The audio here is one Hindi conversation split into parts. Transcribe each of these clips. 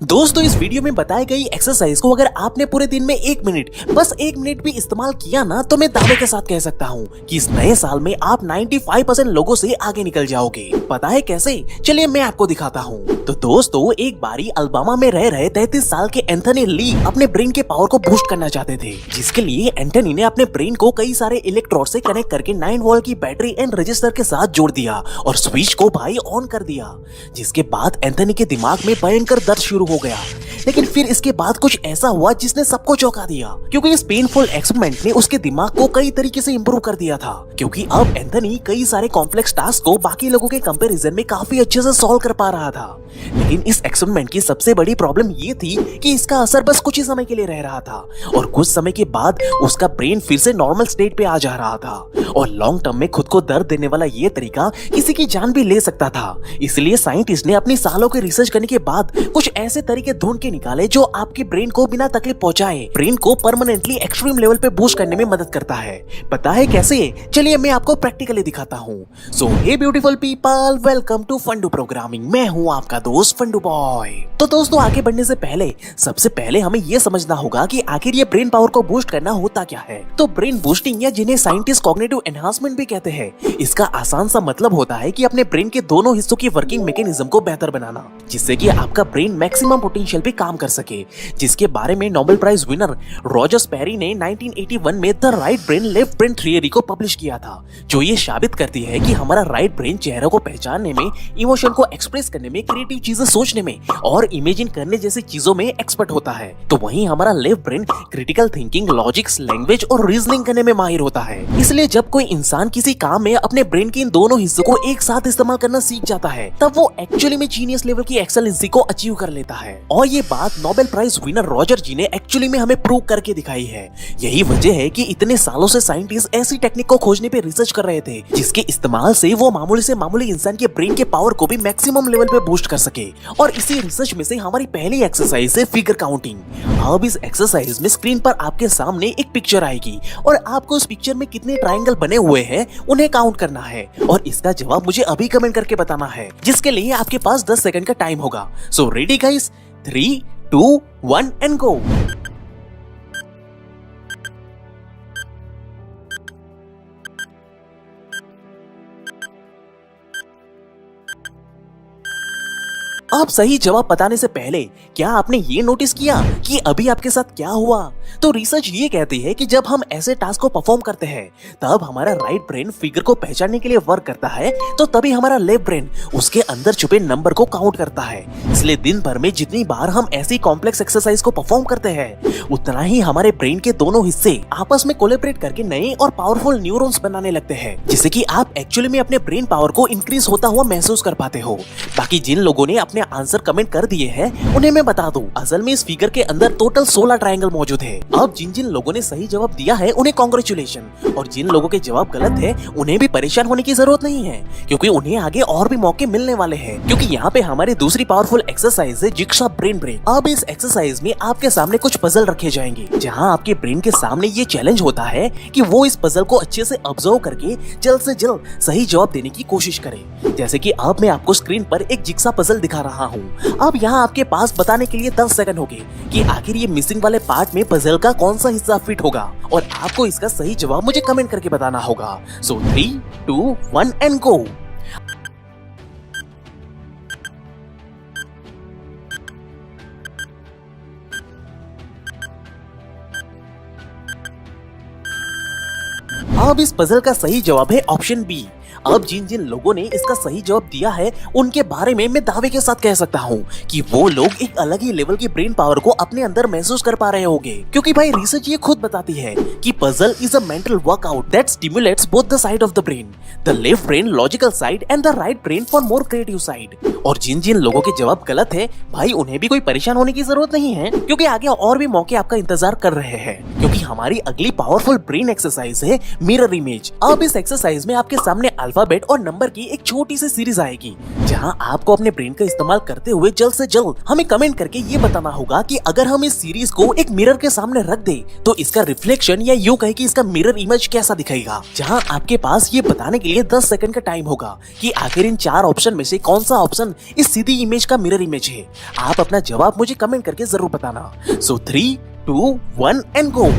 दोस्तों इस वीडियो में बताई गई एक्सरसाइज को अगर आपने पूरे दिन में 1 मिनट बस 1 मिनट भी इस्तेमाल किया ना तो मैं दावे के साथ कह सकता हूँ कि इस नए साल में आप 95% लोगों से आगे निकल जाओगे। पता है कैसे? चलिए मैं आपको दिखाता हूँ। तो दोस्तों एक बारी अल्बामा में रह रहे 33 साल के एंथनी ली अपने ब्रेन के पावर को बूस्ट करना चाहते थे, जिसके लिए एंथनी ने अपने ब्रेन को कई सारे इलेक्ट्रोड से कनेक्ट करके 9 वोल्ट की बैटरी एंड रजिस्टर के साथ जोड़ दिया और स्विच को भाई ऑन कर दिया। जिसके बाद एंथनी के दिमाग में भयंकर दर्द शुरू हो गया। लेकिन फिर इसके बाद कुछ ऐसा हुआ जिसने सबको चौंका दिया, क्योंकि इस पेनफुल एक्सपेरिमेंट ने उसके दिमाग को कई तरीके से इंप्रूव कर दिया था। क्योंकि अब एंथनी कई सारे कॉम्प्लेक्स टास्क को बाकी लोगों के कंपैरिजन में काफी अच्छे से सॉल्व कर पा रहा था। लेकिन इस एक्सपेरिमेंट की सबसे बड़ी प्रॉब्लम ये थी कि इसका असर बस कुछ ही समय के लिए रह रहा था और कुछ समय के बाद उसका ब्रेन फिर से नॉर्मल स्टेट पे आ जा रहा था और लॉन्ग टर्म में खुद को दर्द देने वाला ये तरीका किसी की जान भी ले सकता था। इसलिए साइंटिस्ट ने अपनी सालों की रिसर्च करने के बाद कुछ ऐसे तरीके ढूंढ के निकाले जो आपके ब्रेन को बिना तकलीफ पहुंचाए ब्रेन को परमानेंटली एक्सट्रीम लेवल पे बूस्ट करने में मदद करता है। पता है कैसे? चलिए मैं आपको प्रैक्टिकली दिखाता हूँ। So hey beautiful people, welcome to Fundoo programming. मैं हूँ आपका दोस्त फंडू बॉय। तो दोस्तों आगे बढ़ने से पहले सबसे पहले हमें ये समझना होगा कि आखिर ये ब्रेन पावर को बूस्ट करना होता क्या है। तो ब्रेन बूस्टिंग या जिन्हें साइंटिस्ट कॉग्निटिव एनहांसमेंट भी कहते हैं, इसका आसान सा मतलब होता है कि अपने ब्रेन के दोनों हिस्सों की वर्किंग मैकेनिज्म को बेहतर बनाना, जिससे कि आपका ब्रेन मैक्सिमम पोटेंशियल पे काम कर सके। जिसके बारे में Nobel prize winner Roger Sperry ने 1981 में the right brain left brain theory को पब्लिश किया था, जो ये साबित करती है कि हमारा राइट ब्रेन चेहरों को पहचानने में, इमोशन को एक्सप्रेस करने में, क्रिएटिव चीजें सोचने में और इमेजिन करने जैसी चीजों में एक्सपर्ट होता है। तो वहीं हमारा left brain critical thinking, logics, language और रीजनिंग करने में माहिर होता है। इसलिए जब कोई इंसान किसी काम में अपने ब्रेन के इन दोनों हिस्सों को एक साथ इस्तेमाल करना सीख जाता है, तब वो एक्चुअली में जीनियस लेवल की एक्सेलेंसी को अचीव कर लेता है। और ये बात नोबेल प्राइज विनर रॉजर जी ने एक्चुअली में हमें प्रूव करके दिखाई है। यही वजह है कि इतने सालों से साइंटिस्ट ऐसी टेक्निक को खोजने पे रिसर्च कर रहे थे जिसके इस्तेमाल से वो मामूली से मामूली इंसान के ब्रेन के पावर को भी मैक्सिमम लेवल पे बूस्ट कर सके। और इसी रिसर्च में से हमारी पहली एक्सरसाइज है फिगर काउंटिंग। अब इस एक्सरसाइज में स्क्रीन पर आपके सामने एक पिक्चर आएगी और आपको उस पिक्चर में कितने ट्रायंगल बने हुए हैं उन्हें काउंट करना है और इसका जवाब मुझे अभी कमेंट करके बताना है, जिसके लिए आपके पास 10 सेकंड का टाइम होगा। So ready guys, 3, 2, 1 and go. आप सही जवाब बताने से पहले क्या आपने ये नोटिस किया कि अभी आपके साथ क्या हुआ? तो रिसर्च ये कहती है कि जब हम ऐसे टास्क को परफॉर्म करते हैं तब हमारा राइट ब्रेन फिगर को पहचानने के लिए वर्क करता है, तो तभी हमारा लेफ्ट ब्रेन उसके अंदर छुपे नंबर को काउंट करता है। इसलिए दिन भर में जितनी बार हम ऐसी कॉम्प्लेक्स एक्सरसाइज को परफॉर्म करते हैं उतना ही हमारे ब्रेन के दोनों हिस्से आपस में कोलैबोरेट करके नए और पावरफुल न्यूरॉन्स बनाने लगते हैं, जिससे कि आप एक्चुअली में अपने ब्रेन पावर को इंक्रीज होता हुआ महसूस कर पाते हो। बाकी जिन लोगों ने अपने आंसर कमेंट कर दिए हैं उन्हें मैं बता दूं, असल में इस फिगर के अंदर टोटल 16 ट्रायंगल मौजूद है। अब जिन जिन लोगों ने सही जवाब दिया है उन्हें कांग्रेचुलेशन, और जिन लोगों के जवाब गलत है उन्हें भी परेशान होने की जरूरत नहीं है, क्योंकि उन्हें आगे और भी मौके मिलने वाले हैं। क्योंकि यहाँ पे हमारी दूसरी पावरफुल एक्सरसाइज है जिग्सा ब्रेन ब्रेक। अब इस एक्सरसाइज में आपके सामने कुछ पजल रखे जाएंगे, जहाँ आपके ब्रेन के सामने ये चैलेंज होता है कि वो इस पजल को अच्छे से ऑब्जर्व करके जल्द से जल्द सही जवाब देने की कोशिश करे। जैसे कि अब मैं आपको स्क्रीन पर एक जिग्सा पजल दिखा रहा हूँ। अब यहाँ आपके पास बताने के लिए 10 सेकंड होंगे कि आखिर ये मिसिंग वाले पार्ट में पजल का कौन सा हिस्सा फिट होगा, और आपको इसका सही जवाब मुझे कमेंट करके बताना होगा। सो 3, 2, 1 एंड गो। अब इस पजल का सही जवाब है ऑप्शन बी। अब जिन जिन लोगों ने इसका सही जवाब दिया है उनके बारे में मैं दावे के साथ कह सकता हूँ कि वो लोग एक अलग ही लेवल की ब्रेन पावर को अपने अंदर महसूस कर पा रहे होंगे। क्योंकि भाई रिसर्च ये खुद बताती है कि puzzle is a mental workout that stimulates both the side of the brain, the left brain logical side and the right brain for more creative side. और जिन जिन लोगों के जवाब गलत है भाई उन्हें भी कोई परेशान होने की जरूरत नहीं है, क्योंकि आगे और भी मौके आपका इंतजार कर रहे हैं। क्योंकि हमारी अगली पावरफुल ब्रेन एक्सरसाइज है मिरर इमेज। अब इस एक्सरसाइज में आपके सामने अल्फाबेट और नंबर की एक छोटी सी सीरीज आएगी, जहां आपको अपने ब्रेन का इस्तेमाल करते हुए जल्द से जल्द हमें कमेंट करके ये बताना होगा कि अगर हम इस सीरीज को एक मिरर के सामने रख दे तो इसका रिफ्लेक्शन या यूं कहे कि इसका मिरर इमेज कैसा दिखेगा। जहां आपके पास ये बताने के लिए 10 सेकंड का टाइम होगा कि आखिर इन 4 ऑप्शन में से कौन सा ऑप्शन इस सीधी इमेज का मिरर इमेज है। आप अपना जवाब मुझे कमेंट करके जरूर बताना। सो 3, 2, 1 एंड गो।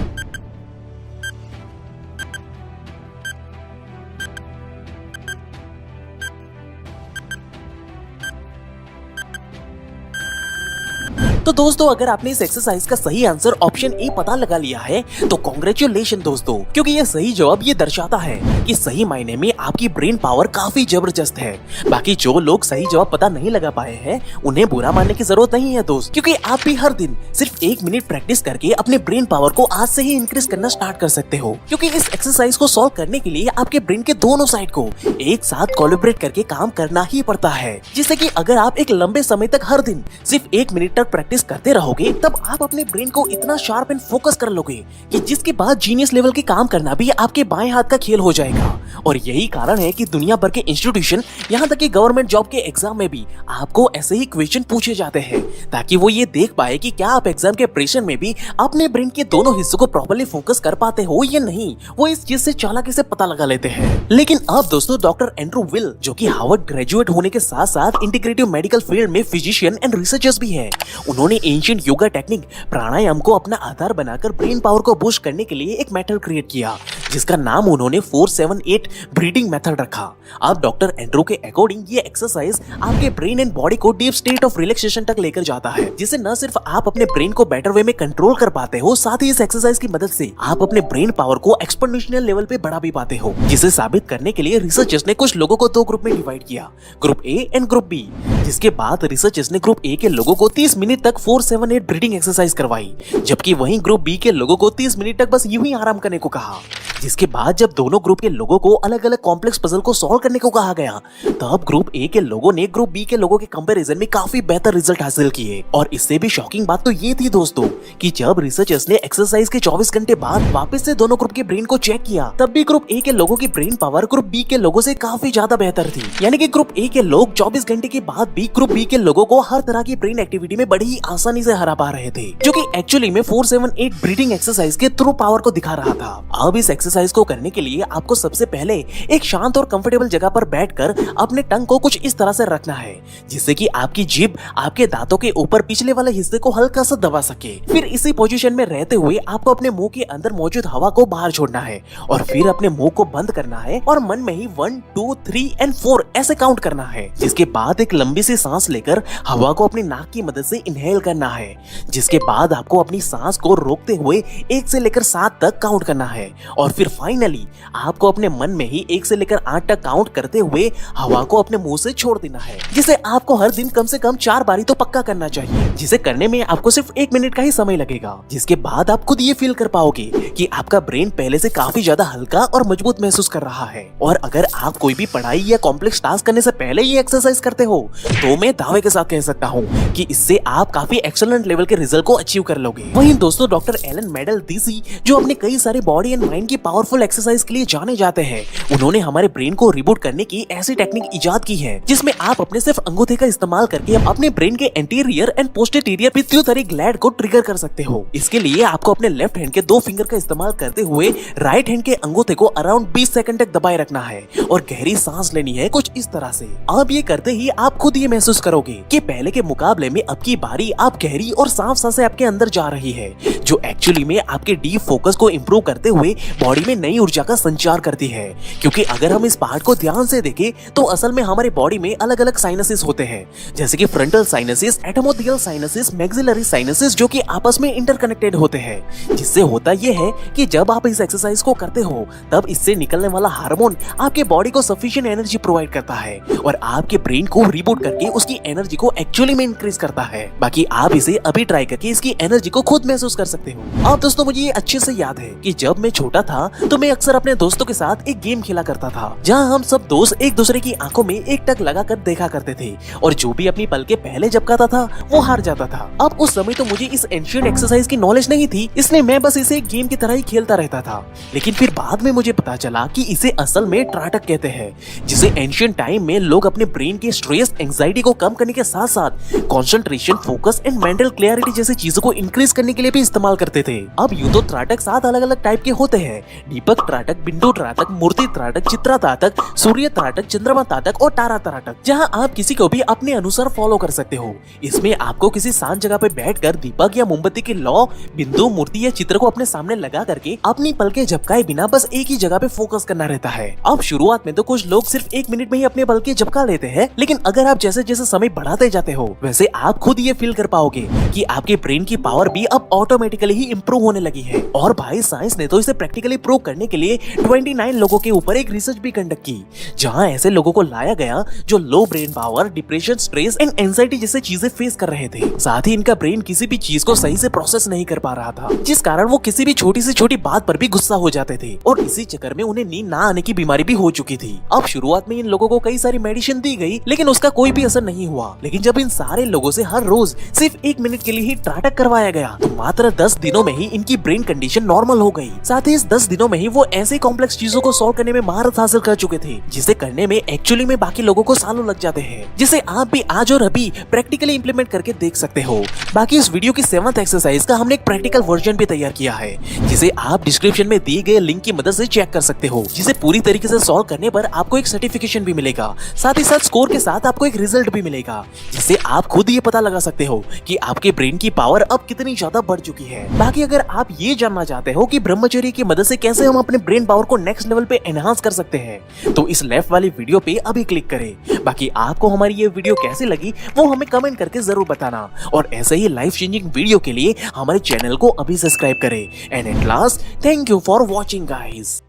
तो दोस्तों, अगर आपने इस एक्सरसाइज का सही आंसर ऑप्शन ए पता लगा लिया है तो कॉन्ग्रेचुलेशन दोस्तों, क्योंकि ये सही जवाब ये दर्शाता है कि सही मायने में आपकी ब्रेन पावर काफी जबरदस्त है। बाकी जो लोग सही जवाब पता नहीं लगा पाए हैं उन्हें बुरा मानने की जरूरत नहीं है दोस्त, क्योंकि आप भी हर दिन सिर्फ 1 मिनट प्रैक्टिस करके अपने ब्रेन पावर को आज से ही इंक्रीज करना स्टार्ट कर सकते हो। क्योंकि इस एक्सरसाइज को सॉल्व करने के लिए आपके ब्रेन के दोनों साइड को एक साथ कोलैबोरेट करके काम करना ही पड़ता है, जिससे कि अगर आप एक लंबे समय तक हर दिन सिर्फ 1 मिनट तक प्रैक्टिस करते रहोगे तब आप अपने ब्रेन को इतना शार्प एंड फोकस कर लोगे कि जिसके बाद जीनियस लेवल के काम करना भी आपके बाएं हाथ का खेल हो जाएगा। और यही कारण है कि दुनिया भर के इंस्टीट्यूशन, यहाँ तक कि गवर्नमेंट जॉब के एग्जाम में भी आपको ऐसे ही क्वेश्चन पूछे जाते हैं, ताकि वो ये देख पाए कि क्या आप एग्जाम के प्रेशर में भी अपने ब्रेन के दोनों हिस्सों को प्रॉपर्ली फोकस कर पाते हो या नहीं। वो इस चीज से चालाकी से पता लगा लेते हैं। लेकिन अब दोस्तों, डॉक्टर एंड्रू विल, जो कि हार्वर्ड ग्रेजुएट होने के साथ साथ इंटीग्रेटिव मेडिकल फील्ड में फिजिशियन एंड रिसर्चर्स भी है, उन्होंने एंशिएंट योगा टेक्निक प्राणायाम को अपना आधार बनाकर ब्रेन पावर को बूस्ट करने के लिए एक मेथड क्रिएट किया, जिसका नाम उन्होंने 478 ब्रीदिंग मेथड रखा। अब डॉक्टर एंड्रू के अकॉर्डिंग ये एक्सरसाइज आपके ब्रेन एंड बॉडी को डीप स्टेट ऑफ रिलैक्सेशन तक लेकर जाता है, जिससे न सिर्फ आप अपने ब्रेन को बेटर वे में कंट्रोल कर पाते हो, साथ ही इस एक्सरसाइज की मदद से आप अपने ब्रेन पावर को एक्सपोनेंशियल लेवल पे बढ़ा भी पाते हो। जिसे साबित करने के लिए रिसर्चर्स ने कुछ लोगों को 2 ग्रुप में डिवाइड किया, group A and group B. जिसके बाद रिसर्चर्स ने ग्रुप ए के लोगों को 30 मिनट तक 478 ब्रीदिंग एक्सरसाइज करवाई, जबकि वहीं ग्रुप बी के लोगों को 30 मिनट तक बस यूं ही आराम करने को कहा। जिसके बाद जब दोनों ग्रुप के लोगों को अलग अलग कॉम्प्लेक्स पजल को सॉल्व करने को कहा गया, तब ग्रुप ए के लोगों ने ग्रुप बी के लोगों के कंपैरिजन में काफी बेहतर रिजल्ट हासिल किए। और इससे भी शॉकिंग बात तो ये थी दोस्तों कि जब रिसर्चर्स ने एक्सरसाइज के 24 घंटे बाद वापस से दोनों ग्रुप के ब्रेन को चेक किया, तब भी ग्रुप ए के लोगों की ब्रेन पावर ग्रुप बी के लोगों से काफी ज्यादा बेहतर थी। यानी कि ग्रुप ए के लोग 24 घंटे के बाद भी ग्रुप बी के लोगों को हर तरह की ब्रेन एक्टिविटी में बड़ी ही आसानी से हरा पा रहे थे, जो कि एक्चुअली में 478 ब्रीदिंग एक्सरसाइज के ट्रू पावर को दिखा रहा था। अब इस एक्सरसाइज को करने के लिए आपको सबसे पहले एक शांत और कंफर्टेबल जगह पर बैठकर अपने टंग को कुछ इस तरह से रखना है, जिससे कि आपकी जीभ आपके दांतों के ऊपर पिछले वाले हिस्से को हल्का सा दबा सके। फिर इसी पोजीशन में रहते हुए आपको अपने मुंह के अंदर मौजूद हवा को बाहर छोड़ना है और फिर अपने मुंह को बंद करना है और मन में ही 1, 2, 3 एंड 4 ऐसे काउंट करना है। जिसके बाद एक लंबी सी सांस लेकर हवा को अपनी नाक की मदद से इनहेल करना है। जिसके बाद आपको अपनी सांस को रोकते हुए 1 से लेकर 7 तक काउंट करना है और फिर फाइनली आपको अपने मन में ही 1 से लेकर 8 तक काउंट करते हुए हवा को अपने मुंह से छोड़ देना है, जिसे आपको हर दिन कम से कम 4 बारी तो पक्का करना चाहिए, जिसे करने में आपको सिर्फ 1 मिनट का ही समय लगेगा। जिसके बाद आप खुद ये फील कर पाओगे कि आपका ब्रेन पहले से काफी ज्यादा हल्का और मजबूत महसूस कर रहा है। और अगर आप कोई भी पढ़ाई या कॉम्प्लेक्स टास्क करने से पहले ये एक्सरसाइज करते हो तो मैं दावे के साथ कह सकता हूँ कि इससे आप काफी एक्सीलेंट लेवल के रिजल्ट को अचीव कर लोगे। वहीं दोस्तों, डॉक्टर एलन मेडल डीसी, जो अपने कई सारे बॉडी एंड माइंड की पावरफुल एक्सरसाइज के लिए जाने जाते हैं, उन्होंने हमारे ब्रेन को रिबूट करने की ऐसी टेक्निक इजाद की है जिसमें आप अपने सिर्फ अंगूठे का इस्तेमाल करके अपने ब्रेन के anterior and posterior pituitary gland को ट्रिगर कर सकते हो। इसके लिए आपको अपने लेफ्ट हैंड के 2 फिंगर का इस्तेमाल करते हुए राइट हैंड के अंगूठे को अराउंड 20 सेकंड तक दबाए रखना है और गहरी सांस लेनी है कुछ इस तरह से। अब ये करते ही आप खुद ये महसूस करोगे कि पहले के मुकाबले में अब की बारी आप गहरी और साफ सांसें आपके अंदर जा रही है, जो एक्चुअली में आपके डीप फोकस को इंप्रूव करते हुए बॉडी में नई ऊर्जा का संचार करती है। क्योंकि अगर हम इस पार्ट को ध्यान से देखें तो असल में हमारी बॉडी में अलग अलग साइनसेस होते हैं, जैसे कि frontal sinuses, ethmoidal sinuses, maxillary sinuses, जो कि आपस में इंटरकनेक्टेड होते हैं। जिससे होता यह है कि जब आप इस एक्सरसाइज को करते हो तब इससे निकलने वाला हार्मोन आपके बॉडी को सफिशिएंट एनर्जी प्रोवाइड करता है और आपके ब्रेन को रिबूट करके उसकी एनर्जी को एक्चुअली में इंक्रीज करता है। बाकी आप इसे अभी ट्राई करके इसकी एनर्जी को खुद महसूस कर सकते हो। अब दोस्तों, मुझे ये अच्छे से याद है कि जब मैं छोटा था था तो मैं अक्सर अपने दोस्तों के साथ एक गेम खेला करता था, जहाँ हम सब दोस्त एक दूसरे की आंखों में एक टक लगाकर देखा करते थे और जो भी अपनी पल के पहले झपकाता था वो हार जाता था। अब उस समय तो मुझे इस एंशिएंट एक्सरसाइज की नॉलेज नहीं थी, इसलिए मैं बस इसे एक गेम की तरह ही खेलता रहता था। लेकिन फिर बाद में मुझे पता चला कि इसे असल में त्राटक कहते हैं, जिसे एंशिएंट टाइम में लोग अपने ब्रेन के स्ट्रेस, एंजाइटी को कम करने के साथ साथ concentration, focus and mental clarity जैसी चीजों को इंक्रीज करने के लिए भी इस्तेमाल करते थे। अब यूं तो त्राटक 7 अलग अलग टाइप के होते हैं: दीपक त्राटक, बिंदु त्राटक, मूर्ति त्राटक, चित्रा त्राटक, सूर्य त्राटक, चंद्रमा त्राटक और तारा त्राटक, जहां आप किसी को भी अपने अनुसार फॉलो कर सकते हो। इसमें आपको किसी शांत जगह पे बैठकर दीपक या मोमबत्ती की लौ, बिंदु, मूर्ति या चित्र को अपने सामने लगा करके अपनी पलकें झपकाए बिना बस एक ही जगह पे फोकस करना रहता है। अब शुरुआत में तो कुछ लोग सिर्फ 1 मिनट में ही अपने पलकें झपका लेते हैं, लेकिन अगर आप जैसे जैसे समय बढ़ाते जाते हो वैसे आप खुद ये फील कर पाओगे कि आपके ब्रेन की पावर भी अब ऑटोमेटिकली ही इंप्रूव होने लगी है। और भाई साइंस ने तो इसे प्रैक्टिकली प्रूव करने के लिए 29 लोगों के ऊपर एक रिसर्च भी कंडक्ट की, जहां ऐसे लोगों को लाया गया जो low brain power, depression, stress and anxiety जैसे चीजें फेस कर रहे थे। साथ ही इनका ब्रेन किसी भी चीज को सही से प्रोसेस नहीं कर पा रहा था, जिस कारण वो किसी भी छोटी से छोटी बात पर भी गुस्सा हो जाते थे और इसी चक्कर में उन्हें नींद ना आने की बीमारी भी हो चुकी थी। अब शुरुआत में इन लोगों को कई सारी मेडिसिन दी गई, लेकिन उसका कोई भी असर नहीं हुआ। लेकिन जब इन सारे लोगों से हर रोज सिर्फ 1 मिनट के लिए ही त्राटक करवाया गया तो मात्र 10 दिनों में ही इनकी ब्रेन कंडीशन नॉर्मल हो गई। साथ ही इस 10 दिनों में ही वो ऐसे कॉम्प्लेक्स चीजों को सॉल्व करने में महारत हासिल कर चुके थे, जिसे करने में एक्चुअली में बाकी लोगों को सालों लग जाते हैं, जिसे आप भी आज और अभी प्रैक्टिकली इंप्लीमेंट करके देख सकते हो। बाकी इस वीडियो की 7th एक्सरसाइज का हमने एक प्रैक्टिकल वर्जन भी तैयार किया है, जिसे आप डिस्क्रिप्शन में दिए गए लिंक की मदद से चेक कर सकते हो, जिसे पूरी तरीके से सॉल्व करने पर आपको एक सर्टिफिकेशन भी मिलेगा। साथ ही साथ स्कोर के साथ आपको एक रिजल्ट भी मिलेगा, जिससे आप खुद ये पता लगा सकते हो कि आपके ब्रेन की पावर अब कितनी ज्यादा बढ़ चुकी है। बाकी अगर आप ये जानना चाहते हो कि ब्रह्मचर्य की मदद से कैसे हम अपने ब्रेन पावर को नेक्स्ट लेवल पे एनहांस कर सकते हैं, तो इस लेफ्ट वाली वीडियो पे अभी क्लिक करें। बाकी आपको हमारी ये वीडियो कैसी लगी वो हमें कमेंट करके जरूर बताना, और ऐसे ही लाइफ चेंजिंग वीडियो के लिए हमारे चैनल को अभी सब्सक्राइब करें। And at last, thank you for watching guys.